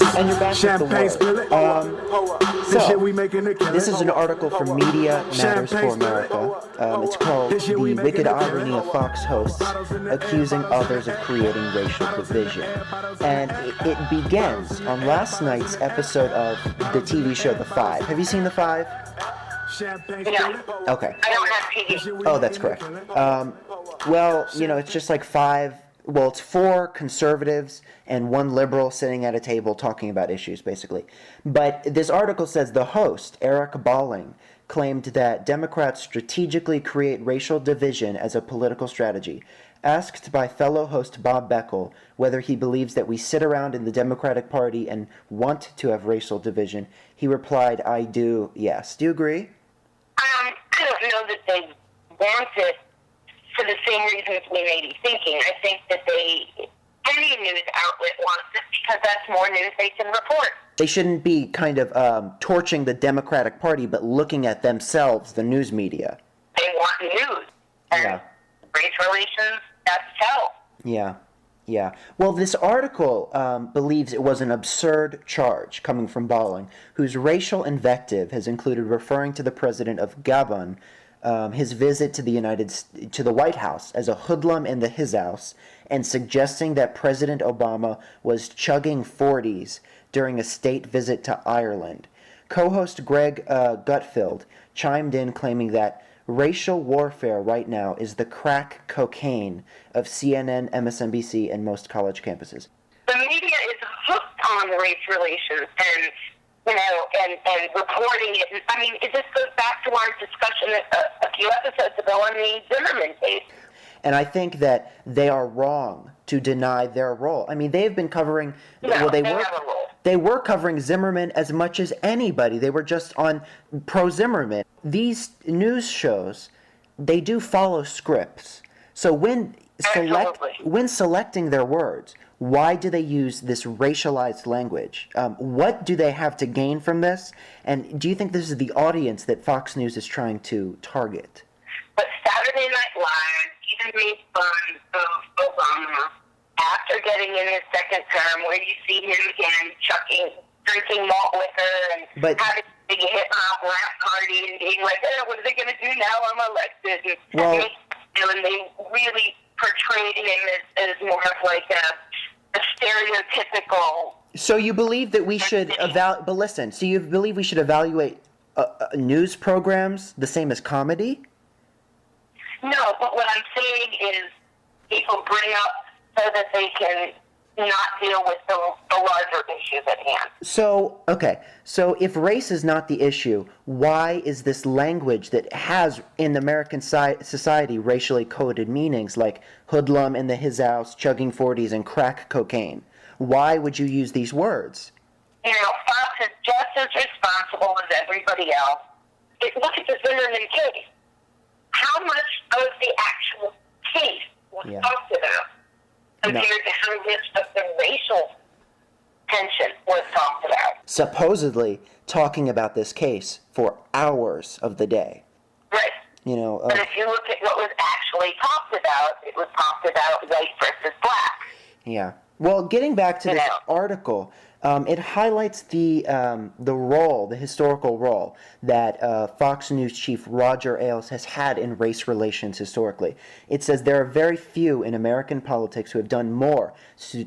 And you're back with the war. This is an article from Media Matters for America. It's called The Wicked Irony of Fox Hosts Accusing Others of Creating Racial Division. And it begins on last night's episode of the TV show The Five. Have you seen The Five? No. Okay. I don't have TV. Oh, that's correct. Well, it's just like it's four conservatives and one liberal sitting at a table talking about issues, basically. But this article says the host, Eric Bolling, claimed that Democrats strategically create racial division as a political strategy. Asked by fellow host Bob Beckel whether he believes that we sit around in the Democratic Party and want to have racial division, he replied, "I do, yes." Do you agree? I don't know that they want it for the same reasons we may be thinking. I think that any news outlet wants it because that's more news they can report. They shouldn't be kind of torching the Democratic Party, but looking at themselves, the news media. They want news. And race relations, that's hell. Yeah. Well, this article believes it was an absurd charge coming from Bolling, whose racial invective has included referring to the president of Gabon, his visit to the White House as a hoodlum in the his house, and suggesting that President Obama was chugging 40s during a state visit to Ireland. Co-host Greg Gutfeld chimed in claiming that racial warfare right now is the crack cocaine of CNN, MSNBC, and most college campuses. The media is hooked on race relations and reporting it. I mean, it just goes back to our discussion a few episodes ago on the Zimmerman case. And I think that they are wrong to deny their role. I mean, they've been covering... They were covering Zimmerman as much as anybody. They were just on pro-Zimmerman. These news shows, they do follow scripts. So when selecting their words, why do they use this racialized language? What do they have to gain from this? And do you think this is the audience that Fox News is trying to target? But Saturday Night Live even made fun of Obama after getting in his second term, where you see him again drinking malt liquor and having a big hip-hop rap party and being like, what are they going to do now I'm elected? And they really portrayed him as more of like a stereotypical... So you believe that we should so you believe we should evaluate news programs the same as comedy? No, but what I'm saying is people bring up so that they can not deal with the larger issues at hand. So if race is not the issue, why is this language that has in American society racially coded meanings like hoodlum in the his house, chugging 40s, and crack cocaine? Why would you use these words? Fox is just as responsible as everybody else. Look at the Zimmerman case. How much of the actual case was talked about compared to how much of the racial tension was talked about? Supposedly talking about this case for hours of the day. Right. But if you look at what was actually talked about, it was talked about white versus black. Yeah. Well, getting back to this article, it highlights the historical role that Fox News chief Roger Ailes has had in race relations historically. It says there are very few in American politics who have done more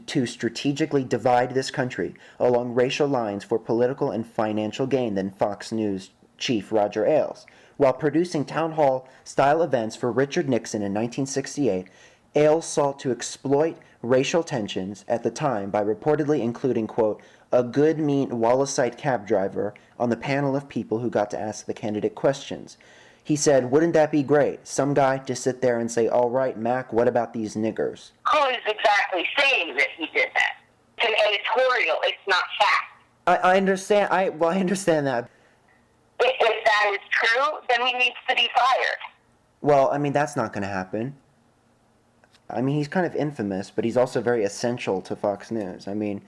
to strategically divide this country along racial lines for political and financial gain than Fox News chief Roger Ailes. While producing town hall-style events for Richard Nixon in 1968, Ailes sought to exploit racial tensions at the time by reportedly including, quote, a good, mean Wallaceite cab driver on the panel of people who got to ask the candidate questions. He said, wouldn't that be great? Some guy to sit there and say, all right, Mac, what about these niggers? Who is exactly saying that he did that? It's an editorial. It's not fact. I understand. I understand that. If that is true, then he needs to be fired. Well, I mean, that's not going to happen. I mean, he's kind of infamous, but he's also very essential to Fox News. I mean,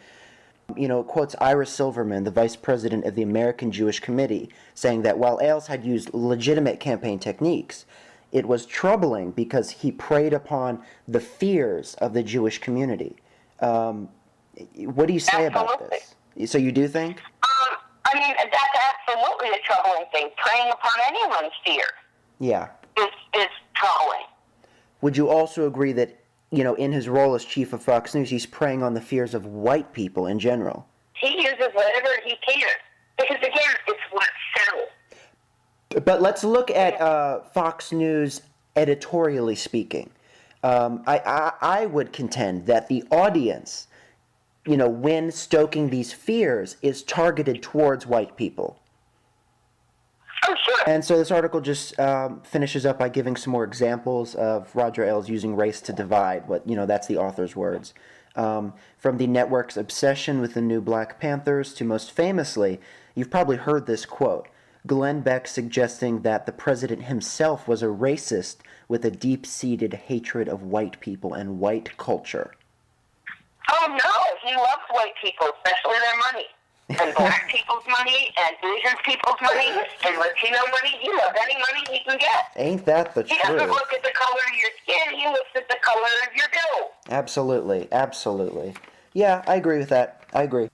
it quotes Ira Silverman, the vice president of the American Jewish Committee, saying that while Ailes had used legitimate campaign techniques, it was troubling because he preyed upon the fears of the Jewish community. What do you say about this? So you do think? I mean, that's absolutely a troubling thing. Preying upon anyone's fear Yeah. is troubling. Would you also agree that, in his role as chief of Fox News, he's preying on the fears of white people in general? He uses whatever he can. Because, again, it's what sells. But let's look at Fox News editorially speaking. I would contend that the audience, when stoking these fears, is targeted towards white people. Oh, sure. And so this article just finishes up by giving some more examples of Roger Ailes using race to divide. That's the author's words. From the network's obsession with the new Black Panthers to, most famously, you've probably heard this quote, Glenn Beck suggesting that the president himself was a racist with a deep-seated hatred of white people and white culture. Oh, no. He loves white people, especially their money. And black people's money, and Asian people's money, and Latino money. He loves any money he can get. Ain't that the truth? He doesn't look at the color of your skin. He looks at the color of your dough. Absolutely. Absolutely. Yeah, I agree with that. I agree.